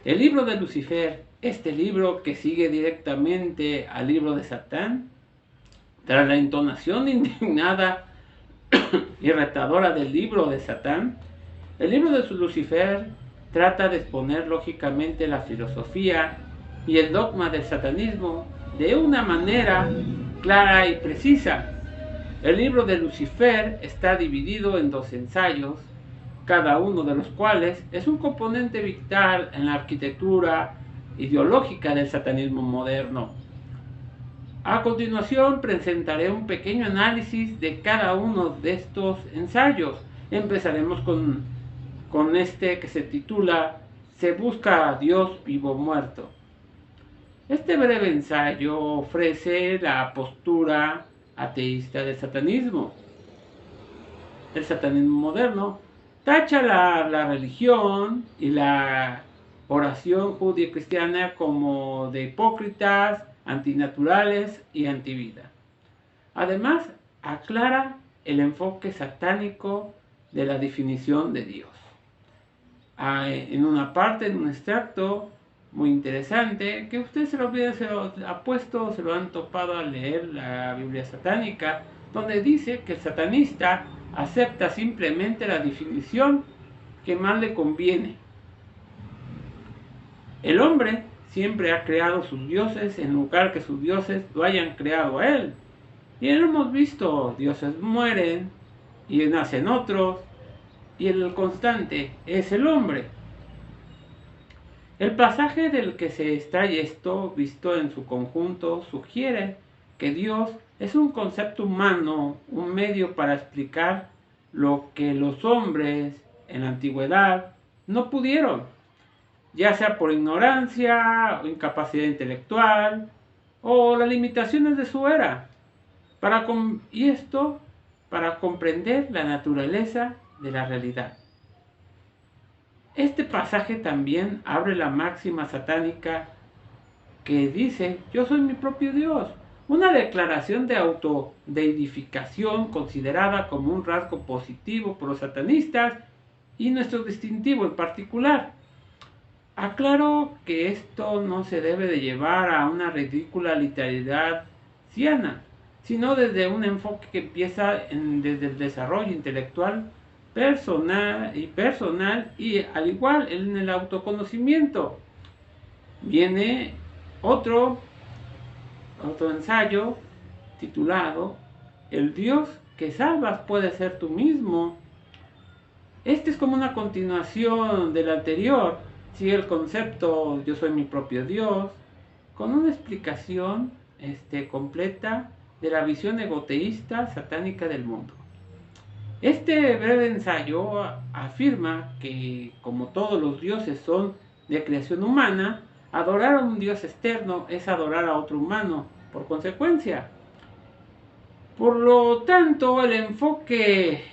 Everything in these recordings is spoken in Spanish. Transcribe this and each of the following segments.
El libro de Lucifer, este libro que sigue directamente al libro de Satán, tras la entonación indignada y retadora del libro de Satán, el libro de Lucifer trata de exponer lógicamente la filosofía y el dogma del satanismo de una manera clara y precisa. El libro de Lucifer está dividido en dos ensayos, cada uno de los cuales es un componente vital en la arquitectura ideológica del satanismo moderno. A continuación presentaré un pequeño análisis de cada uno de estos ensayos. Empezaremos con este que se titula Se busca a Dios vivo o muerto. Este breve ensayo ofrece la postura ateísta del satanismo. El satanismo moderno tacha la religión y la oración judío-cristiana como de hipócritas, antinaturales y antivida. Además, aclara el enfoque satánico de la definición de Dios. En una parte, en un extracto muy interesante, que ustedes se lo apuesto, se lo han topado al leer la Biblia satánica, donde dice que el satanista acepta simplemente la definición que más le conviene. El hombre siempre ha creado sus dioses en lugar que sus dioses lo hayan creado a él. Y lo hemos visto, dioses mueren y nacen otros, y el constante es el hombre. El pasaje del que se extrae esto, visto en su conjunto, sugiere que Dios es un concepto humano, un medio para explicar lo que los hombres en la antigüedad no pudieron, ya sea por ignorancia o incapacidad intelectual o las limitaciones de su era, y esto para comprender la naturaleza de la realidad. Este pasaje también abre la máxima satánica que dice: yo soy mi propio Dios, una declaración de autodeificación considerada como un rasgo positivo por los satanistas y nuestro distintivo en particular. Aclaro que esto no se debe de llevar a una ridícula literalidad ciana, sino desde un enfoque que empieza desde el desarrollo intelectual personal y al igual en el autoconocimiento. Viene otro ensayo titulado El Dios que salvas puede ser tú mismo. Este es como una continuación del anterior, sigue el concepto yo soy mi propio Dios, con una explicación completa de la visión egoteísta satánica del mundo. Este breve ensayo afirma que, como todos los dioses son de creación humana, adorar a un dios externo es adorar a otro humano, por consecuencia. Por lo tanto, el enfoque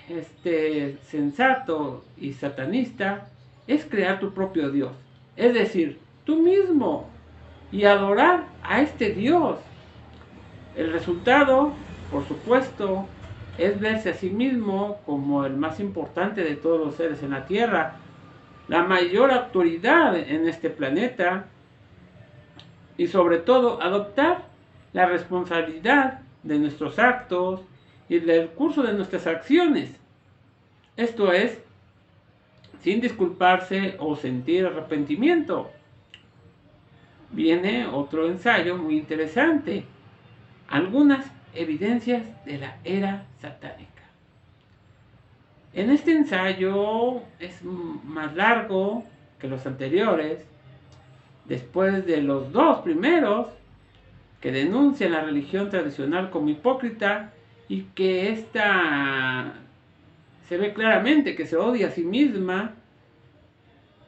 sensato y satanista es crear tu propio Dios, es decir, tú mismo, y adorar a este Dios. El resultado, por supuesto, es verse a sí mismo como el más importante de todos los seres en la Tierra, la mayor autoridad en este planeta, y sobre todo adoptar la responsabilidad de nuestros actos y del curso de nuestras acciones. Esto es, sin disculparse o sentir arrepentimiento. Viene otro ensayo muy interesante: algunas evidencias de la era satánica. En este ensayo es más largo que los anteriores, después de los dos primeros, que denuncian la religión tradicional como hipócrita y que esta se ve claramente que se odia a sí misma.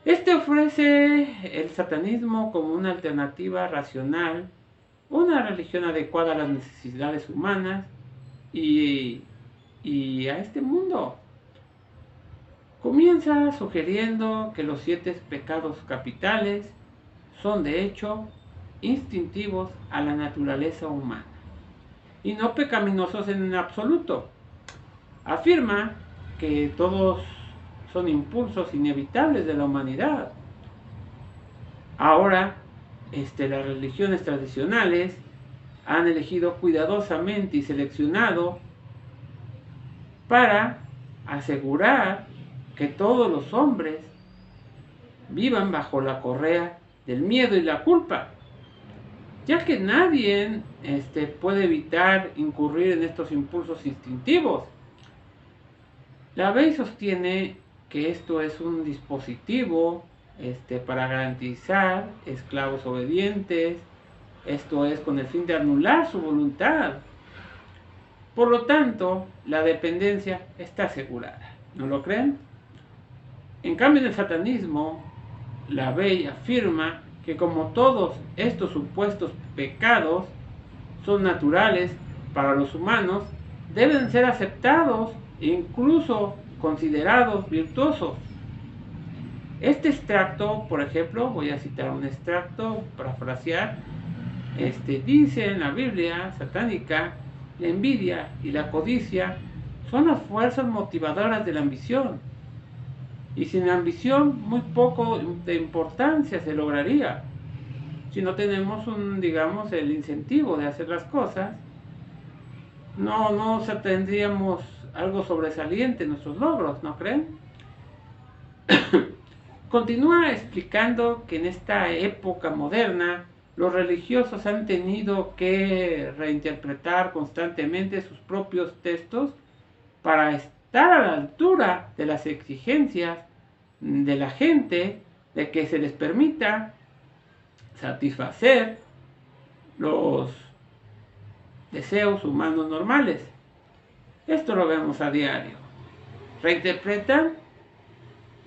Este ofrece el satanismo como una alternativa racional, una religión adecuada a las necesidades humanas y a este mundo. Comienza sugiriendo que los 7 pecados capitales son de hecho instintivos a la naturaleza humana y no pecaminosos en absoluto. Afirma que todos son impulsos inevitables de la humanidad. Ahora, las religiones tradicionales han elegido cuidadosamente y seleccionado para asegurar que todos los hombres vivan bajo la correa del miedo y la culpa, ya que nadie puede evitar incurrir en estos impulsos instintivos. La ley sostiene que esto es un dispositivo para garantizar esclavos obedientes, esto es con el fin de anular su voluntad. Por lo tanto, la dependencia está asegurada. ¿No lo creen? En cambio, en el satanismo, la ley afirma que como todos estos supuestos pecados son naturales para los humanos, deben ser aceptados e incluso considerados virtuosos. Este extracto, por ejemplo, voy a citar un extracto para parafrasear, dice en la Biblia satánica: la envidia y la codicia son las fuerzas motivadoras de la ambición. Y sin ambición muy poco de importancia se lograría. Si no tenemos el incentivo de hacer las cosas, no tendríamos algo sobresaliente en nuestros logros, ¿no creen? Continúa explicando que en esta época moderna los religiosos han tenido que reinterpretar constantemente sus propios textos para estar a la altura de las exigencias de la gente, de que se les permita satisfacer los deseos humanos normales. Esto lo vemos a diario. Reinterpretan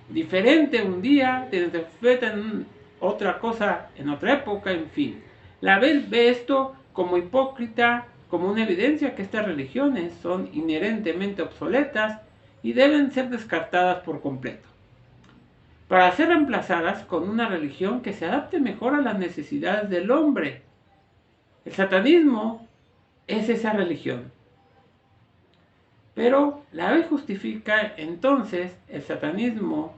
diferente un día, te interpretan otra cosa en otra época, en fin. La vez ve esto como hipócrita, como una evidencia que estas religiones son inherentemente obsoletas y deben ser descartadas por completo, para ser reemplazadas con una religión que se adapte mejor a las necesidades del hombre. El satanismo es esa religión. Pero la ley justifica entonces el satanismo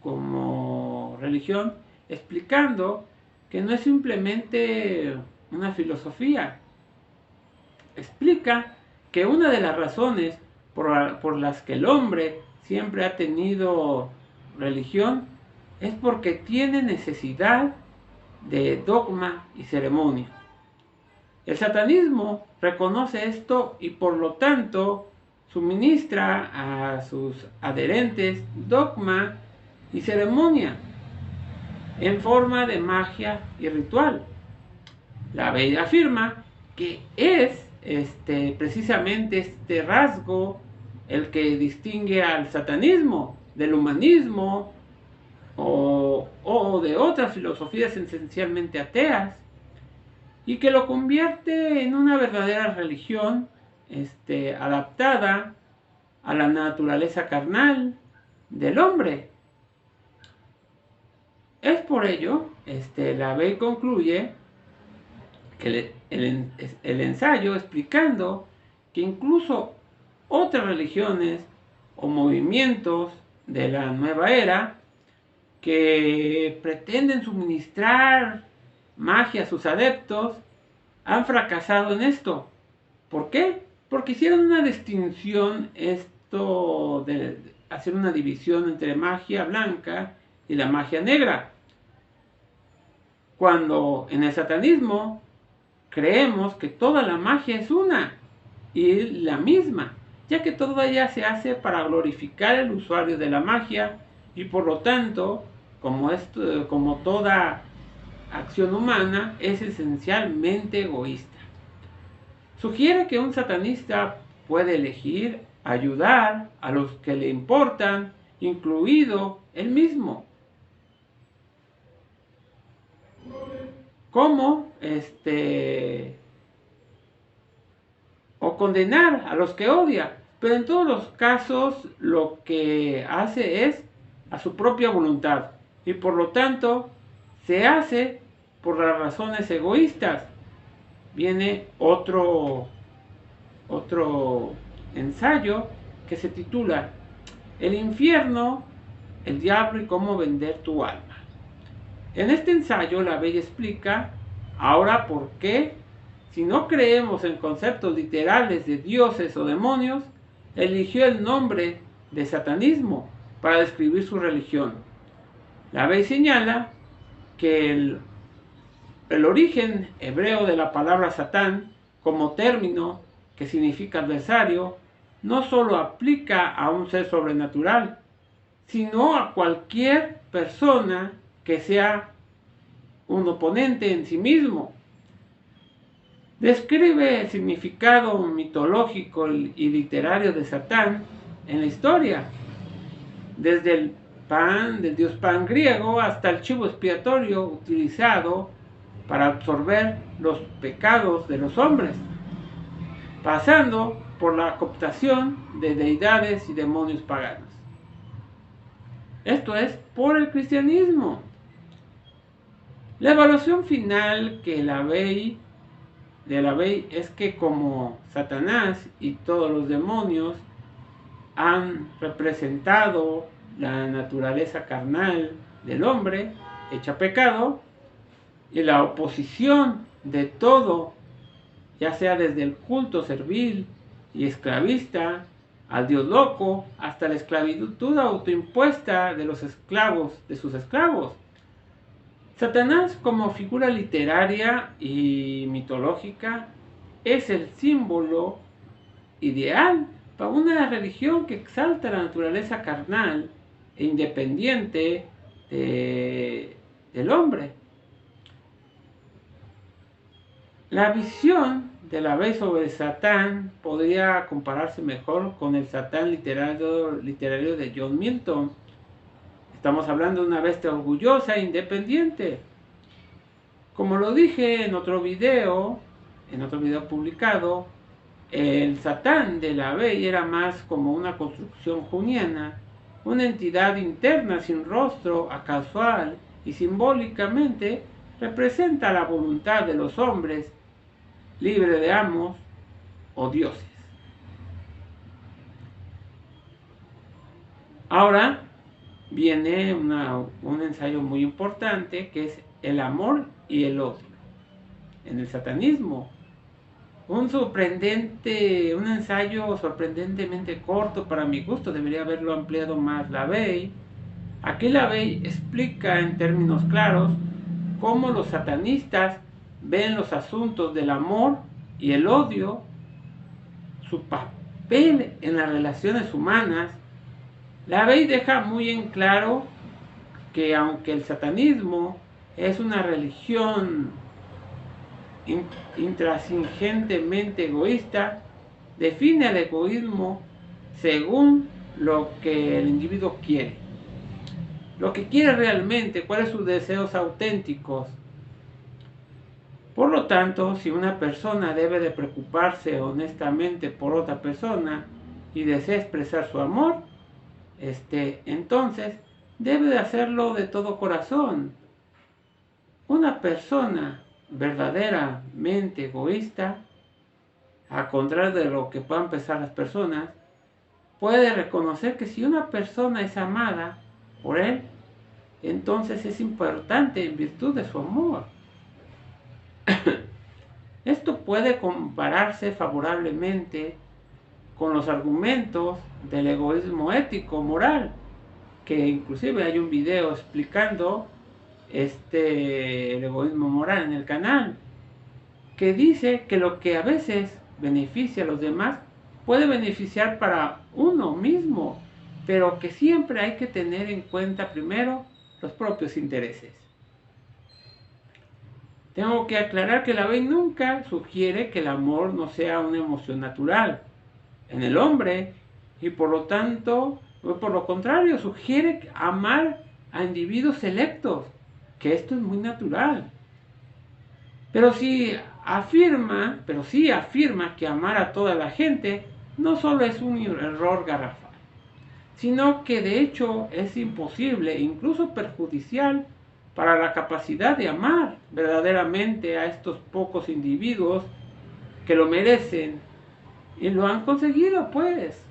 como religión, explicando que no es simplemente una filosofía. Explica que una de las razones por las que el hombre siempre ha tenido religión es porque tiene necesidad de dogma y ceremonia. El satanismo reconoce esto y por lo tanto suministra a sus adherentes dogma y ceremonia en forma de magia y ritual. La Biblia afirma que es precisamente este rasgo el que distingue al satanismo del humanismo o de otras filosofías esencialmente ateas, y que lo convierte en una verdadera religión adaptada a la naturaleza carnal del hombre. Es por ello, la Bey concluye que el ensayo explicando que incluso otras religiones o movimientos de la nueva era que pretenden suministrar magia a sus adeptos han fracasado en esto. ¿Por qué? Porque hicieron una distinción, de hacer una división entre magia blanca y la magia negra, cuando en el satanismo creemos que toda la magia es una y la misma, ya que toda ella se hace para glorificar al usuario de la magia y por lo tanto, como toda acción humana, es esencialmente egoísta. Sugiere que un satanista puede elegir ayudar a los que le importan, incluido él mismo. Como o condenar a los que odia, pero en todos los casos lo que hace es a su propia voluntad y por lo tanto se hace por las razones egoístas. Viene otro ensayo que se titula El infierno, el diablo y cómo vender tu alma. En este ensayo, LaVey explica ahora por qué, si no creemos en conceptos literales de dioses o demonios, eligió el nombre de satanismo para describir su religión. LaVey señala que el origen hebreo de la palabra Satán, como término que significa adversario, no solo aplica a un ser sobrenatural, sino a cualquier persona que sea un oponente en sí mismo. Describe el significado mitológico y literario de Satán en la historia, desde el del dios Pan griego hasta el chivo expiatorio utilizado para absorber los pecados de los hombres, pasando por la cooptación de deidades y demonios paganos. Esto es por el cristianismo. La evaluación final de LaVey es que como Satanás y todos los demonios han representado la naturaleza carnal del hombre hecha pecado, y la oposición de todo, ya sea desde el culto servil y esclavista al Dios loco hasta la esclavitud autoimpuesta de los esclavos, de sus esclavos. Satanás, como figura literaria y mitológica, es el símbolo ideal para una religión que exalta la naturaleza carnal e independiente del hombre. La visión de LaVey sobre Satán podría compararse mejor con el Satán literario de John Milton. Estamos hablando de una bestia orgullosa e independiente. Como lo dije en otro video publicado, el Satán de LaVey era más como una construcción junguiana, una entidad interna sin rostro, acasual y simbólicamente representa la voluntad de los hombres, libre de amos o dioses. Ahora viene un ensayo muy importante que es el amor y el odio. En el satanismo, un ensayo sorprendentemente corto para mi gusto, debería haberlo ampliado más LaVey. Aquí LaVey explica en términos claros cómo los satanistas ven los asuntos del amor y el odio, su papel en las relaciones humanas. LaVey deja muy en claro que aunque el satanismo es una religión intransigentemente egoísta, define el egoísmo según lo que el individuo quiere. Lo que quiere realmente, cuáles son sus deseos auténticos. Por lo tanto, si una persona debe de preocuparse honestamente por otra persona y desea expresar su amor, entonces debe de hacerlo de todo corazón. Una persona verdaderamente egoísta, a contrario de lo que puedan pensar las personas, puede reconocer que si una persona es amada por él, entonces es importante en virtud de su amor. Esto puede compararse favorablemente con los argumentos del egoísmo ético, moral, que inclusive hay un video explicando el egoísmo moral en el canal, que dice que lo que a veces beneficia a los demás puede beneficiar para uno mismo, pero que siempre hay que tener en cuenta primero los propios intereses. Tengo que aclarar que LaVey nunca sugiere que el amor no sea una emoción natural en el hombre y por lo contrario, sugiere amar a individuos selectos, que esto es muy natural. Pero sí afirma que amar a toda la gente no solo es un error garrafal, sino que de hecho es imposible e incluso perjudicial para la capacidad de amar verdaderamente a estos pocos individuos que lo merecen y lo han conseguido, pues.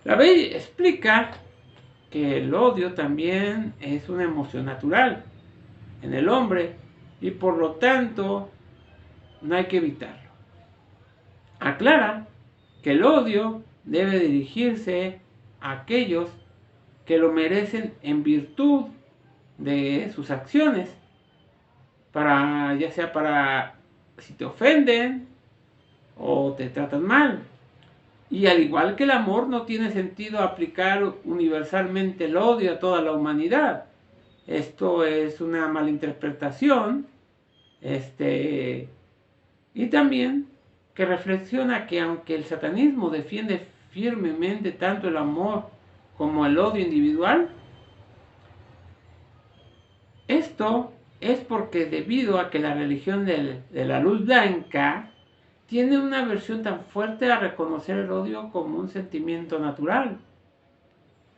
LaVey explica que el odio también es una emoción natural en el hombre y por lo tanto no hay que evitarlo. Aclara que el odio debe dirigirse a aquellos que lo merecen en virtud de sus acciones, ya sea para si te ofenden o te tratan mal. Y al igual que el amor, no tiene sentido aplicar universalmente el odio a toda la humanidad. Esto es una malinterpretación. Y también que reflexiona que aunque el satanismo defiende firmemente tanto el amor como el odio individual, esto es porque debido a que la religión de la luz blanca tiene una aversión tan fuerte a reconocer el odio como un sentimiento natural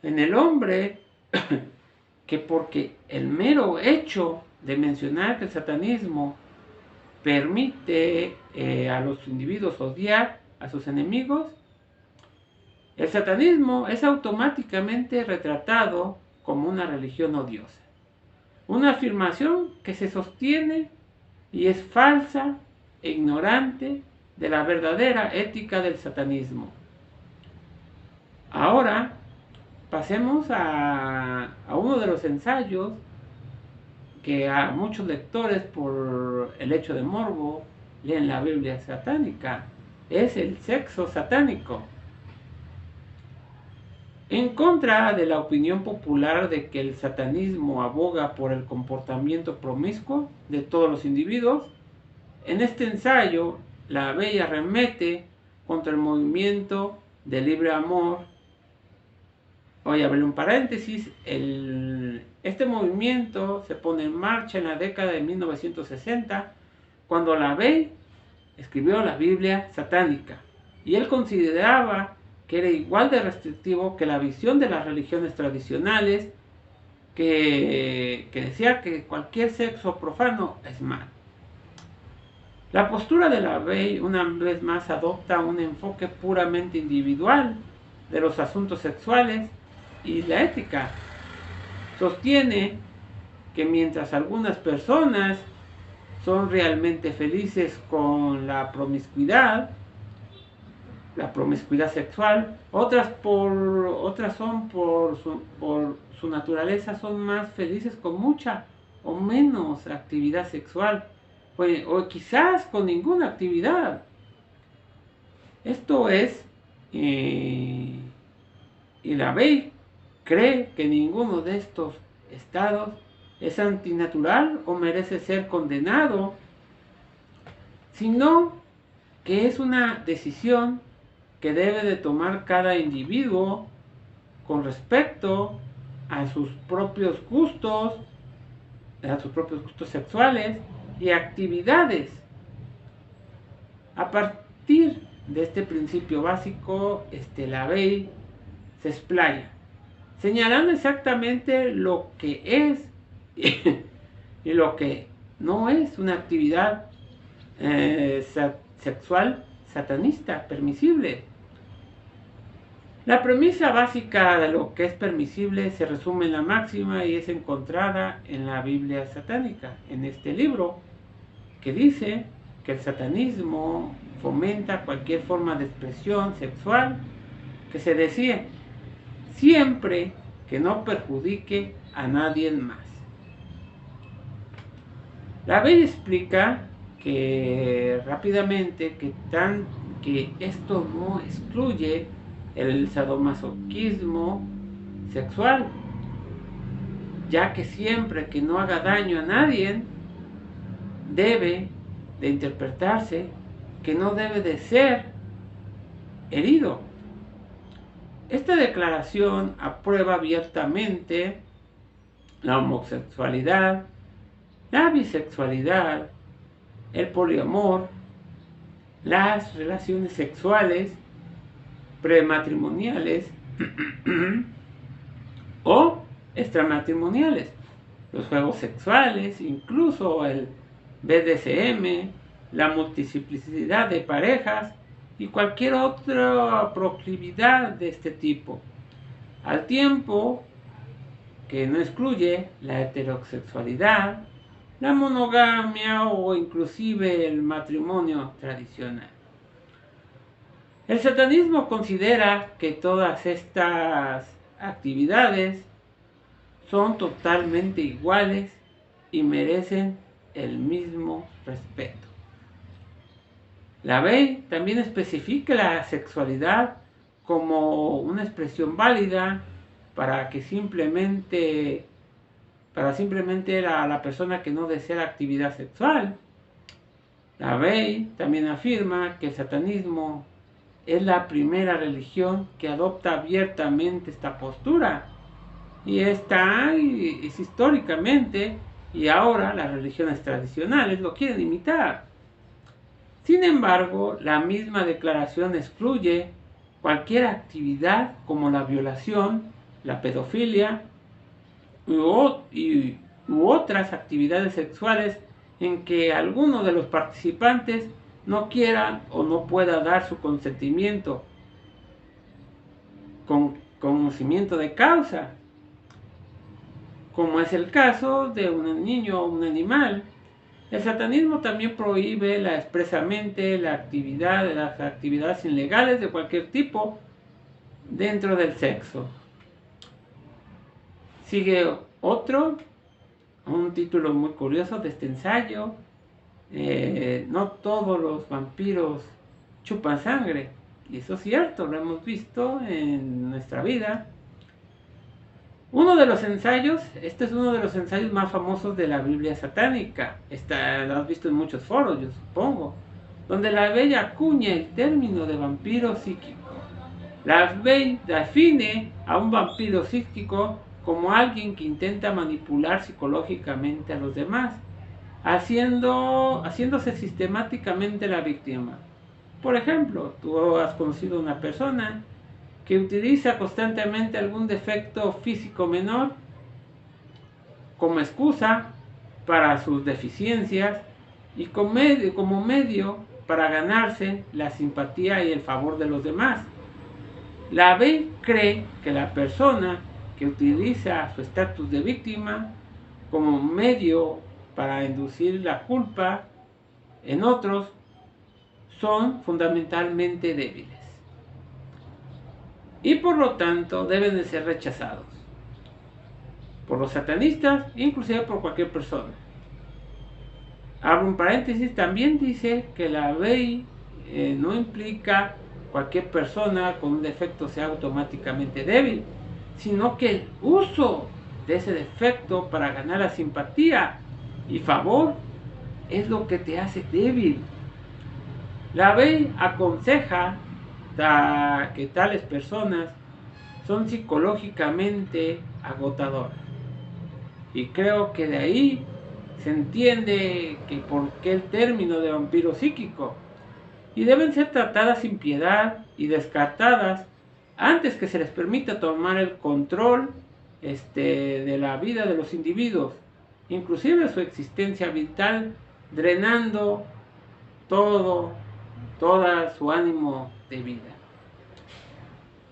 en el hombre, que porque el mero hecho de mencionar que el satanismo permite a los individuos odiar a sus enemigos, el satanismo es automáticamente retratado como una religión odiosa. Una afirmación que se sostiene y es falsa e ignorante de la verdadera ética del satanismo. Ahora pasemos a uno de los ensayos que a muchos lectores, por el hecho de morbo, leen la Biblia satánica. Es el sexo satánico. En contra de la opinión popular de que el satanismo aboga por el comportamiento promiscuo de todos los individuos, en este ensayo la bella remete contra el movimiento de libre amor. Voy a abrir un paréntesis. Este movimiento se pone en marcha en la década de 1960, cuando LaVey escribió la Biblia satánica, y él consideraba que era igual de restrictivo que la visión de las religiones tradicionales, que decía que cualquier sexo profano es mal. La postura de LaVey una vez más adopta un enfoque puramente individual de los asuntos sexuales y la ética. Sostiene que mientras algunas personas son realmente felices con la promiscuidad sexual, otras son por su naturaleza son más felices con mucha o menos actividad sexual, o quizás con ninguna actividad. Esto es, y LaVey cree que ninguno de estos estados es antinatural o merece ser condenado, sino que es una decisión que debe de tomar cada individuo con respecto a sus propios gustos sexuales y actividades. A partir de este principio básico, LaVey se explaya, señalando exactamente lo que es y lo que no es una actividad sexual satanista permisible. La premisa básica de lo que es permisible se resume en la máxima y es encontrada en la Biblia satánica, en este libro, que dice que el satanismo fomenta cualquier forma de expresión sexual que se desee, siempre que no perjudique a nadie más. LaVey explica que rápidamente que esto no excluye el sadomasoquismo sexual, ya que siempre que no haga daño a nadie, debe de interpretarse que no debe de ser herido. Esta declaración aprueba abiertamente la homosexualidad, la bisexualidad, el poliamor, las relaciones sexuales prematrimoniales o extramatrimoniales, los juegos sexuales, incluso el BDSM, la multiplicidad de parejas y cualquier otra proclividad de este tipo, al tiempo que no excluye la heterosexualidad, la monogamia o inclusive el matrimonio tradicional. El satanismo considera que todas estas actividades son totalmente iguales y merecen el mismo respeto. La ley también especifica la sexualidad como una expresión válida para simplemente la persona que no desea actividad sexual. La ley también afirma que el satanismo es la primera religión que adopta abiertamente esta postura. Y es históricamente, y ahora las religiones tradicionales lo quieren imitar. Sin embargo, la misma declaración excluye cualquier actividad como la violación, la pedofilia u otras actividades sexuales en que alguno de los participantes no quiera o no pueda dar su consentimiento con conocimiento de causa, como es el caso de un niño o un animal. El satanismo también prohíbe expresamente las actividades ilegales de cualquier tipo dentro del sexo. Sigue un título muy curioso de este ensayo. No todos los vampiros chupan sangre. Y eso es cierto, lo hemos visto en nuestra vida. Este es uno de los ensayos más famosos de la Biblia satánica. Lo has visto en muchos foros, yo supongo. Donde la Bey acuña el término de vampiro psíquico. La Bey define a un vampiro psíquico como alguien que intenta manipular psicológicamente a los demás, haciéndose sistemáticamente la víctima. Por ejemplo, tú has conocido a una persona que utiliza constantemente algún defecto físico menor como excusa para sus deficiencias y como medio para ganarse la simpatía y el favor de los demás. La B cree que la persona que utiliza su estatus de víctima como medio para inducir la culpa en otros son fundamentalmente débiles y por lo tanto deben de ser rechazados por los satanistas, inclusive por cualquier persona. Abro un paréntesis, también dice que la ley no implica cualquier persona con un defecto sea automáticamente débil, sino que el uso de ese defecto para ganar la simpatía y favor es lo que te hace débil. La ley aconseja que tales personas son psicológicamente agotadoras. Y creo que de ahí se entiende que por qué el término de vampiro psíquico. Y deben ser tratadas sin piedad y descartadas antes que se les permita tomar el control de la vida de los individuos, inclusive su existencia vital, drenando toda su ánimo de vida.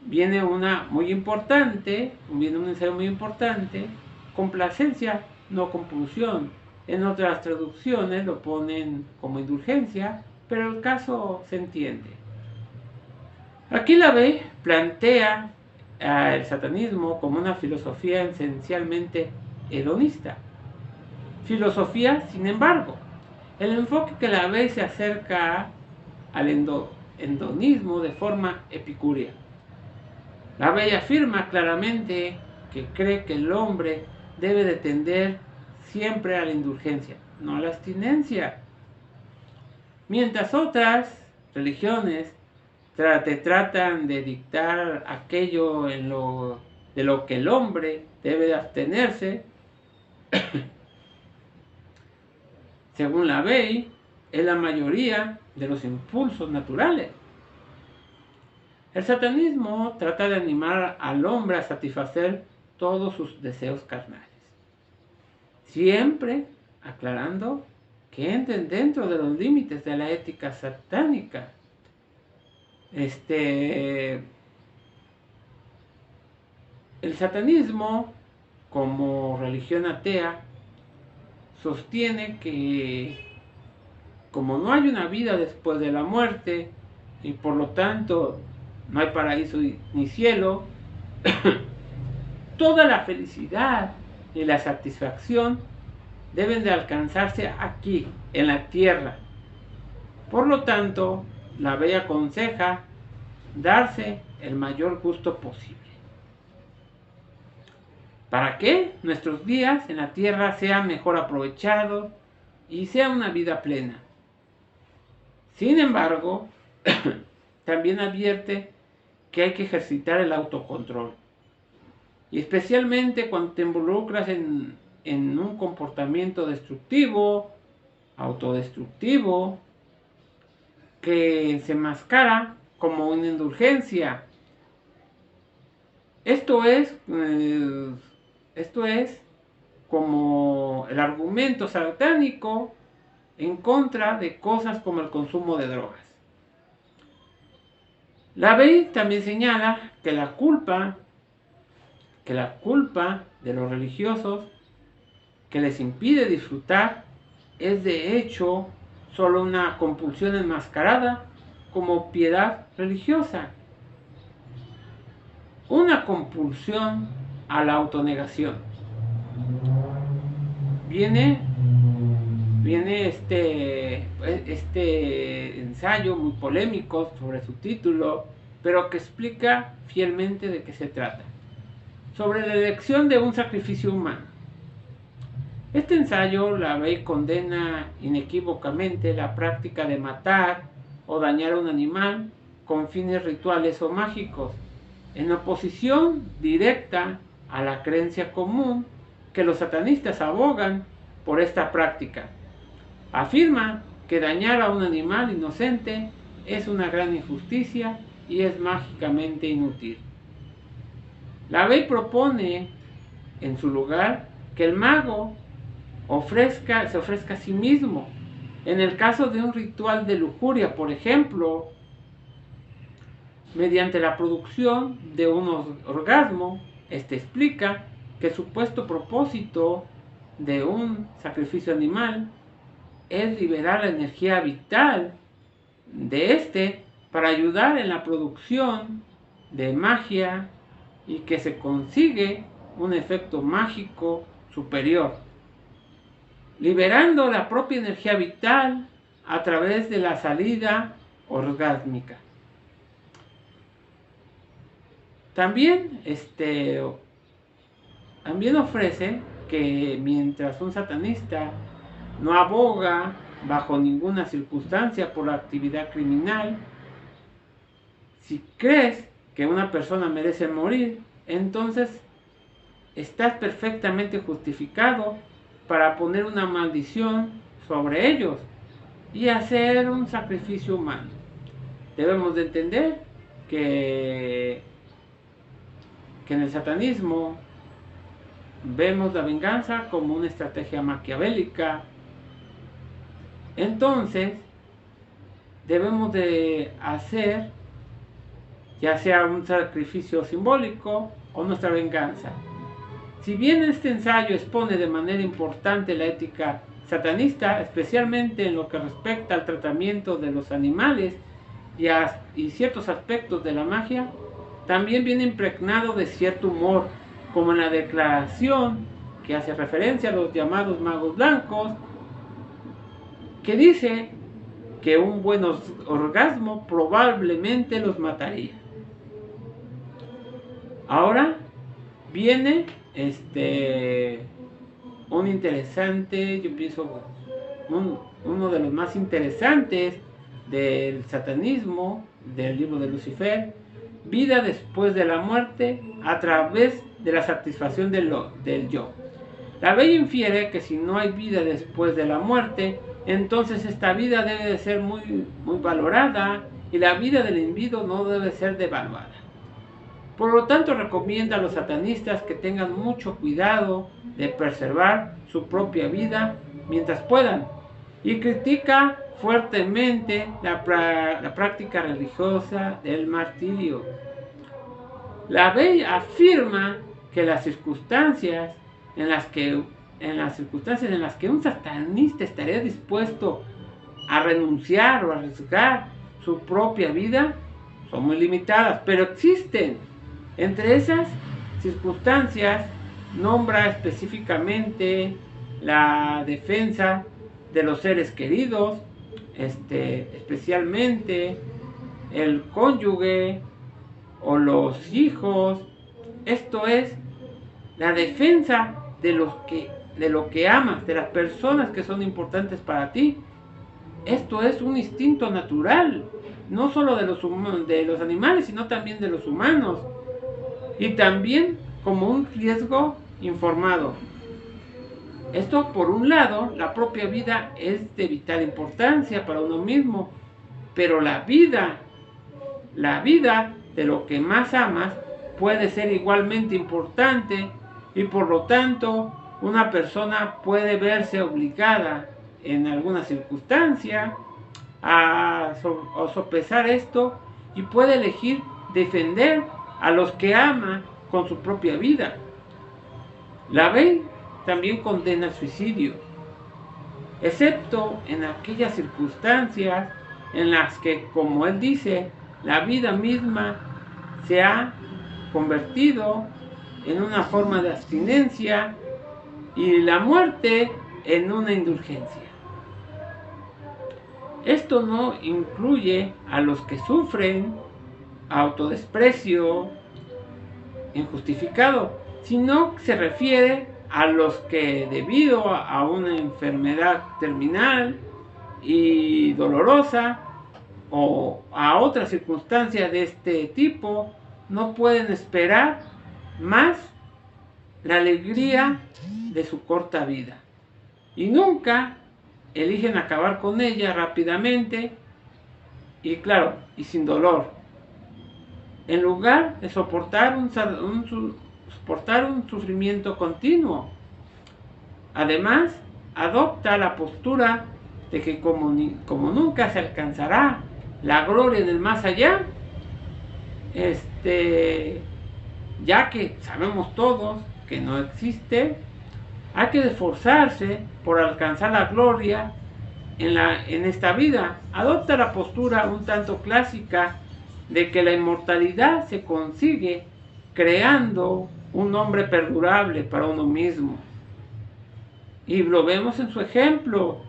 Viene un ensayo muy importante, complacencia, no compulsión. En otras traducciones lo ponen como indulgencia, pero el caso se entiende. Aquí la B plantea el satanismo como una filosofía esencialmente hedonista. Filosofía, sin embargo, el enfoque que la B se acerca al hedonismo de forma epicúrea. La B afirma claramente que cree que el hombre debe de tender siempre a la indulgencia, no a la abstinencia. Mientras otras religiones te tratan de dictar aquello de lo que el hombre debe de abstenerse, según la ley, es la mayoría de los impulsos naturales. El satanismo trata de animar al hombre a satisfacer todos sus deseos carnales, siempre aclarando que entren dentro de los límites de la ética satánica. El satanismo como religión atea, sostiene que como no hay una vida después de la muerte y por lo tanto no hay paraíso ni cielo, toda la felicidad y la satisfacción deben de alcanzarse aquí, en la tierra. Por lo tanto, la ley aconseja darse el mayor gusto posible. ¿Para que nuestros días en la tierra sean mejor aprovechados y sea una vida plena? Sin embargo, también advierte que hay que ejercitar el autocontrol. Y especialmente cuando te involucras en un comportamiento destructivo, autodestructivo, que se mascara como una indulgencia. Esto es como el argumento satánico en contra de cosas como el consumo de drogas. La ley también señala que la culpa de los religiosos que les impide disfrutar es de hecho solo una compulsión enmascarada como piedad religiosa, una compulsión a la autonegación. Viene este ensayo muy polémico sobre su título, pero que explica fielmente de qué se trata. Sobre la elección de un sacrificio humano. Este ensayo, la ley condena inequívocamente la práctica de matar o dañar a un animal con fines rituales o mágicos, en oposición directa a la creencia común que los satanistas abogan por esta práctica. Afirma que dañar a un animal inocente es una gran injusticia y es mágicamente inútil. La ley propone, en su lugar, que el mago se ofrezca a sí mismo. En el caso de un ritual de lujuria, por ejemplo, mediante la producción de un orgasmo, explica que el supuesto propósito de un sacrificio animal es liberar la energía vital de para ayudar en la producción de magia y que se consigue un efecto mágico superior, liberando la propia energía vital a través de la salida orgásmica. También ofrece que mientras un satanista no aboga bajo ninguna circunstancia por la actividad criminal, si crees que una persona merece morir, entonces estás perfectamente justificado para poner una maldición sobre ellos y hacer un sacrificio humano. Debemos de entender que en el satanismo vemos la venganza como una estrategia maquiavélica. Entonces debemos de hacer ya sea un sacrificio simbólico o nuestra venganza. Si bien este ensayo expone de manera importante la ética satanista, especialmente en lo que respecta al tratamiento de los animales y ciertos aspectos de la magia, también viene impregnado de cierto humor, como en la declaración que hace referencia a los llamados magos blancos, que dice que un buen orgasmo probablemente los mataría. Ahora viene un interesante, yo pienso, uno de los más interesantes del satanismo, del libro de Lucifer, vida después de la muerte a través de la satisfacción del yo. La ley infiere que si no hay vida después de la muerte, entonces esta vida debe de ser muy valorada y la vida del individuo no debe ser devaluada. Por lo tanto, recomienda a los satanistas que tengan mucho cuidado de preservar su propia vida mientras puedan y critica fuertemente la práctica religiosa del martirio. La ley afirma que las circunstancias en las circunstancias en las que un satanista estaría dispuesto a renunciar o a arriesgar su propia vida son muy limitadas, pero existen. Entre esas circunstancias nombra específicamente la defensa de los seres queridos, especialmente el cónyuge o los hijos. Esto es la defensa de lo que amas, de las personas que son importantes para ti. Esto es un instinto natural, no solo de los animales, sino también de los humanos. Y también como un riesgo informado. Esto, por un lado, la propia vida es de vital importancia para uno mismo, pero la vida de lo que más amas puede ser igualmente importante y por lo tanto una persona puede verse obligada en alguna circunstancia a sopesar esto y puede elegir defender a los que ama con su propia vida. La ley también condena el suicidio, excepto en aquellas circunstancias en las que, como él dice, la vida misma se ha convertido en una forma de abstinencia y la muerte en una indulgencia. Esto no incluye a los que sufren autodesprecio injustificado, sino que se refiere a los que debido a una enfermedad terminal y dolorosa o a otras circunstancias de este tipo no pueden esperar más la alegría de su corta vida y nunca eligen acabar con ella rápidamente y claro, y sin dolor, en lugar de soportar un sufrimiento continuo. Además, adopta la postura de que como nunca se alcanzará la gloria en el más allá, ya que sabemos todos que no existe, hay que esforzarse por alcanzar la gloria en esta vida. Adopta la postura un tanto clásica de que la inmortalidad se consigue creando un hombre perdurable para uno mismo. Y lo vemos en su ejemplo.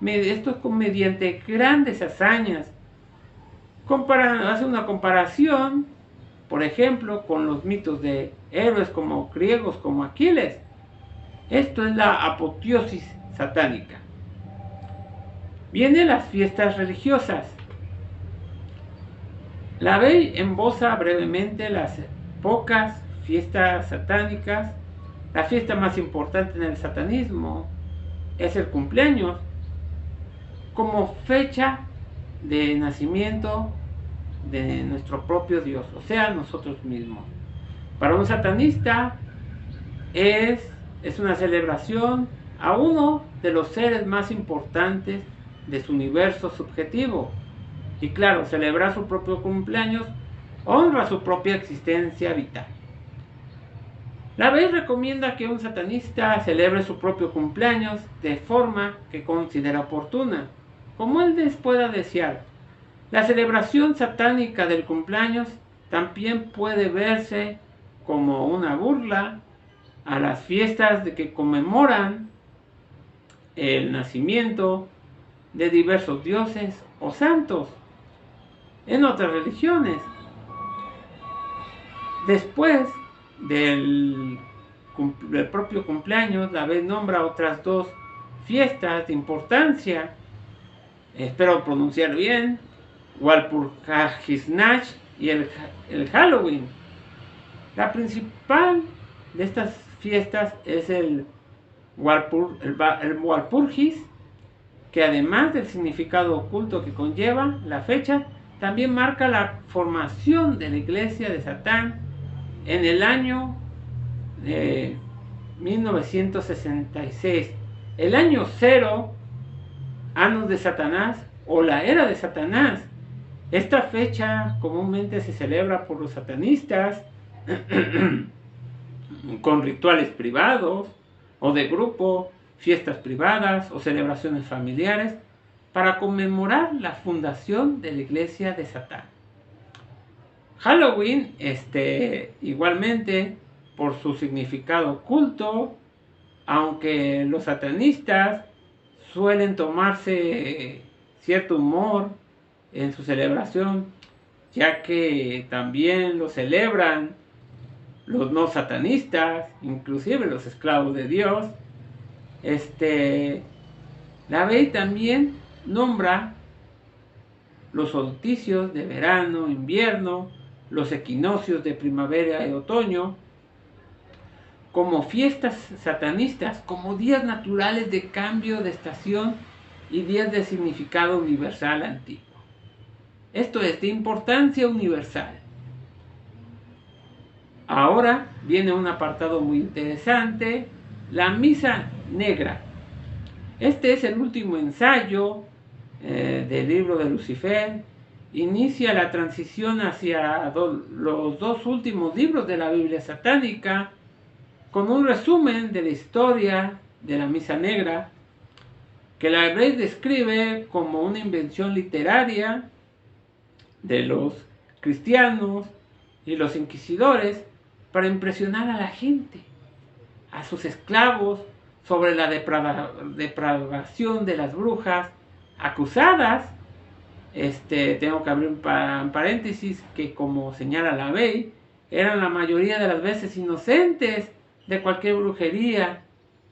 Esto es mediante grandes hazañas. Hace una comparación, por ejemplo, con los mitos de héroes como griegos como Aquiles. Esto es la apoteosis satánica. Vienen las fiestas religiosas. La Bey emboza brevemente las pocas fiestas satánicas. La fiesta más importante en el satanismo es el cumpleaños, como fecha de nacimiento de nuestro propio Dios, o sea, nosotros mismos. Para un satanista es una celebración a uno de los seres más importantes de su universo subjetivo. Y claro, celebrar su propio cumpleaños honra su propia existencia vital. La Bey recomienda que un satanista celebre su propio cumpleaños de forma que considera oportuna, como él les pueda desear. La celebración satánica del cumpleaños también puede verse como una burla a las fiestas de que conmemoran el nacimiento de diversos dioses o santos en otras religiones. Después del propio cumpleaños, la Bey nombra otras dos fiestas de importancia, espero pronunciar bien, Walpurgisnacht y el Halloween. La principal de estas fiestas es el Walpurgis, que además del significado oculto que conlleva la fecha, también marca la formación de la iglesia de Satán en el año 1966. El año cero, Años de Satanás o la era de Satanás. Esta fecha comúnmente se celebra por los satanistas con rituales privados, o de grupo, fiestas privadas o celebraciones familiares para conmemorar la fundación de la iglesia de Satán. Halloween, igualmente, por su significado oculto, aunque los satanistas suelen tomarse cierto humor en su celebración, ya que también lo celebran los no satanistas, inclusive los esclavos de Dios. La Bey también nombra los solsticios de verano, invierno, los equinoccios de primavera y otoño, como fiestas satanistas, como días naturales de cambio de estación y días de significado universal antiguo. Esto es de importancia universal. Ahora viene un apartado muy interesante, la misa negra. Este es el último ensayo del libro de Lucifer. Inicia la transición hacia los dos últimos libros de la Biblia satánica, con un resumen de la historia de la misa negra, que la Bey describe como una invención literaria de los cristianos y los inquisidores para impresionar a la gente, a sus esclavos, sobre la depravación de las brujas acusadas. Tengo que abrir un paréntesis, que como señala la Bey, eran la mayoría de las veces inocentes de cualquier brujería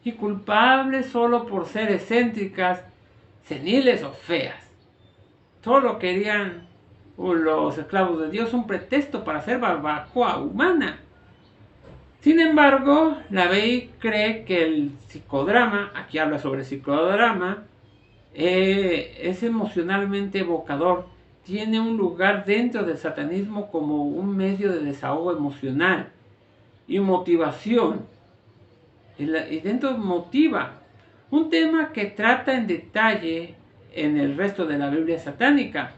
y culpables solo por ser excéntricas, seniles o feas. Solo querían los esclavos de Dios un pretexto para hacer barbacoa humana. Sin embargo, la Bey cree que el psicodrama, aquí habla sobre psicodrama, es emocionalmente evocador, tiene un lugar dentro del satanismo como un medio de desahogo emocional y motivación, y dentro motiva, un tema que trata en detalle en el resto de la Biblia satánica.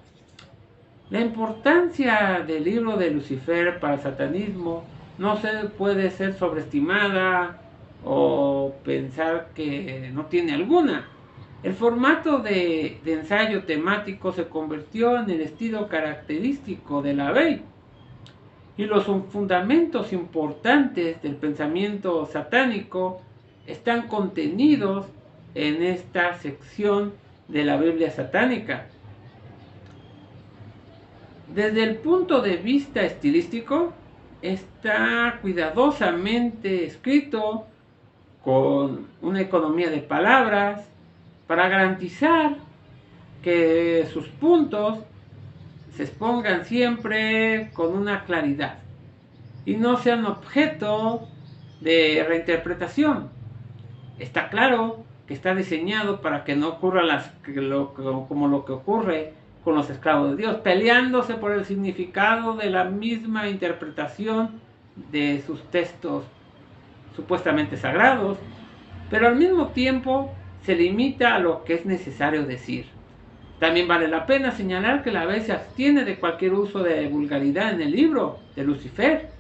La importancia del libro de Lucifer para el satanismo no puede ser sobreestimada o pensar que no tiene alguna. El formato de ensayo temático se convirtió en el estilo característico de la Bey, y los fundamentos importantes del pensamiento satánico están contenidos en esta sección de la Biblia satánica. Desde el punto de vista estilístico, está cuidadosamente escrito con una economía de palabras para garantizar que sus puntos se expongan siempre con una claridad y no sean objeto de reinterpretación. Está claro que está diseñado para que no ocurra como lo que ocurre con los esclavos de Dios, peleándose por el significado de la misma interpretación de sus textos supuestamente sagrados, pero al mismo tiempo se limita a lo que es necesario decir. También vale la pena señalar que la Bey se abstiene de cualquier uso de vulgaridad en el libro de Lucifer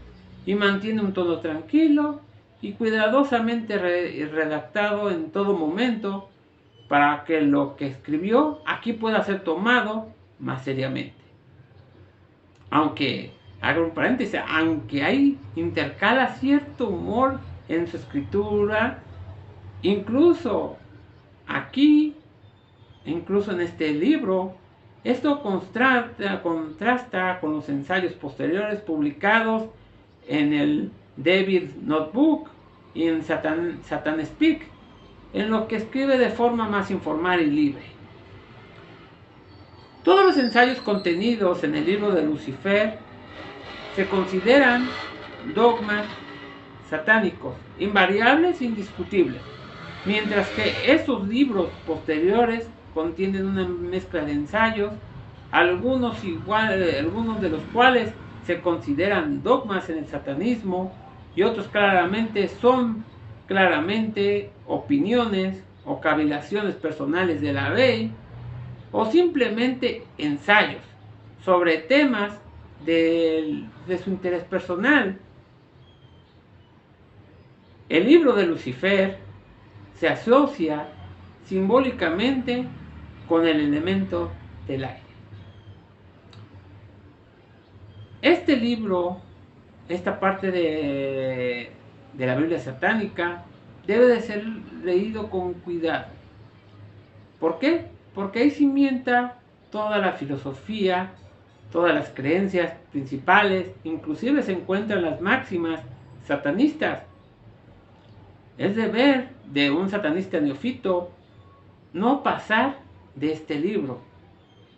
y mantiene un tono tranquilo y cuidadosamente redactado en todo momento, para que lo que escribió aquí pueda ser tomado más seriamente. Aunque, hago un paréntesis, aunque hay intercala cierto humor en su escritura, incluso aquí, incluso en este libro, esto contrasta con los ensayos posteriores publicados en el David Notebook y en Satan Speak, en lo que escribe de forma más informal y libre. Todos los ensayos contenidos en el libro de Lucifer se consideran dogmas satánicos, invariables e indiscutibles, mientras que esos libros posteriores contienen una mezcla de ensayos, algunos de los cuales se consideran dogmas en el satanismo y otros son claramente opiniones o cavilaciones personales de la Bey, o simplemente ensayos sobre temas de su interés personal. El libro de Lucifer se asocia simbólicamente con el elemento del aire. Este libro, esta parte de la Biblia satánica, debe de ser leído con cuidado. ¿Por qué? Porque ahí cimienta toda la filosofía, todas las creencias principales, inclusive se encuentran las máximas satanistas. Es deber de un satanista neófito no pasar de este libro.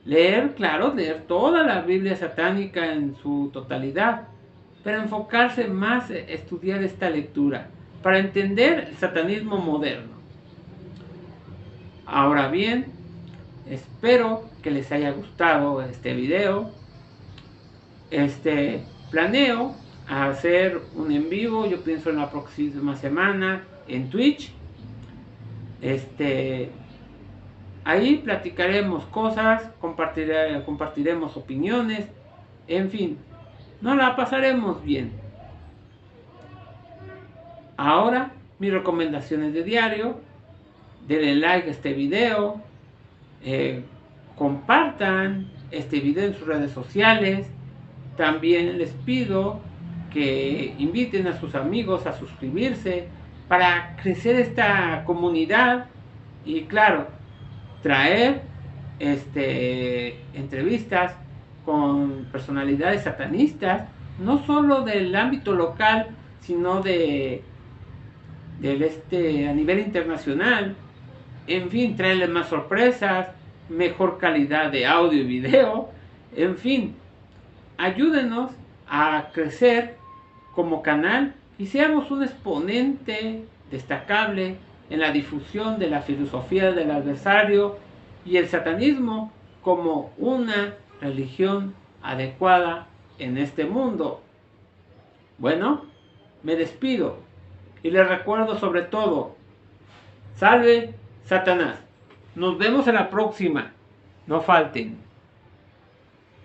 Leer, claro, leer toda la Biblia satánica en su totalidad, pero enfocarse más en estudiar esta lectura para entender el satanismo moderno. Ahora bien, espero que les haya gustado este video. Planeo hacer un en vivo, yo pienso en la próxima semana en Twitch. Ahí platicaremos cosas, compartiremos opiniones, en fin, nos la pasaremos bien. Ahora, mis recomendaciones de diario: denle like a este video, compartan este video en sus redes sociales. También les pido que inviten a sus amigos a suscribirse para crecer esta comunidad y, claro, traer entrevistas con personalidades satanistas, no solo del ámbito local, sino a nivel internacional. En fin, traerles más sorpresas, mejor calidad de audio y video. En fin, ayúdenos a crecer como canal y seamos un exponente destacable en la difusión de la filosofía del adversario y el satanismo como una religión adecuada en este mundo. Bueno, me despido y les recuerdo sobre todo: salve Satanás. Nos vemos en la próxima. No falten.